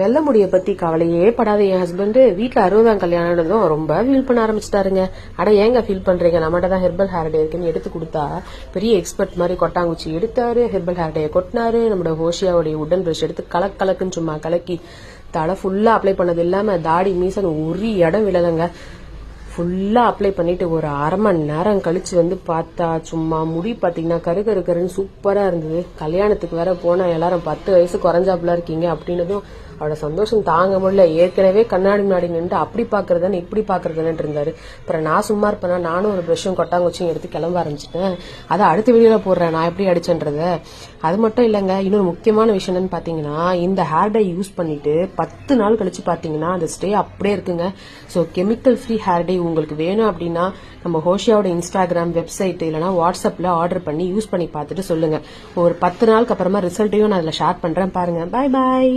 வெள்ள முடிய பத்தி கவலையே படாத என் ஹஸ்பண்ட் வீட்டுல 60ஆம் கல்யாணம் ரொம்ப ஃபீல் பண்ண ஆரம்பிச்சிட்டாருங்க. அட ஏங்க ஃபீல் பண்றீங்க, நம்மகிட்ட தான் ஹெர்பல் ஹேர் டே இருக்குன்னு எடுத்து கொடுத்தா பெரிய எக்ஸ்பர்ட் மாதிரி கொட்டாங்குச்சி எடுத்தாரு, ஹெர்பல் ஹேர் டே கொட்டினாரு. நம்மளோட ஹோஷியாவுடைய உடன் பிரஷ் எடுத்து கலக்குன்னு சும்மா கலக்கி தலை ஃபுல்லா அப்ளை பண்ணது இல்லாம தாடி மீசன் ஒரு இடம் விழலங்க. ஃபுல்லா அப்ளை பண்ணிட்டு ஒரு அரை மணி நேரம் கழிச்சு வந்து பார்த்தா சும்மா முடி பாத்தீங்கன்னா கருன்னு சூப்பரா இருந்தது. கல்யாணத்துக்கு வேற போனா எல்லாரும் 10 வயசு குறைஞ்சாப்புல இருக்கீங்க அப்படின்னதும் அவரோட சந்தோஷம் தாங்க முடியல. ஏற்கனவே கண்ணாடி முன்னாடி நின்று அப்படி பாக்குறதுன்னு இப்படி பாக்குறதுன்னு இருந்தாரு. அப்புறம் நான் சும்மா இருப்பேனா, நானும் ஒரு பிரஷும் கொட்டாங்குச்சியும் எடுத்து கிளம்ப ஆரம்பிச்சிட்டேன். அதை அடுத்த வீடியோல போடுறேன் நான் எப்படி அடிச்சேன்றத. அது மட்டும் இல்லைங்க, இன்னொரு முக்கியமான விஷயம் என்னன்னு பாத்தீங்கன்னா, இந்த ஹேர் டை யூஸ் பண்ணிட்டு 10 நாள் கழிச்சு பாத்தீங்கன்னா அந்த ஸ்டே அப்படியே இருக்குங்க. So chemical free hair dye உங்களுக்கு வேணும் அப்படின்னா நம்ம ஹோஷியாவோட இன்ஸ்டாகிராம் வெப்சைட் இல்லைனா வாட்ஸ்அப்ல ஆர்டர் பண்ணி யூஸ் பண்ணி பார்த்துட்டு சொல்லுங்க. ஒரு 10 நாளுக்கு அப்புறமா ரிசல்ட்டையும் நான் அதில் ஷேர் பண்றேன் பாருங்க. பாய் பாய்.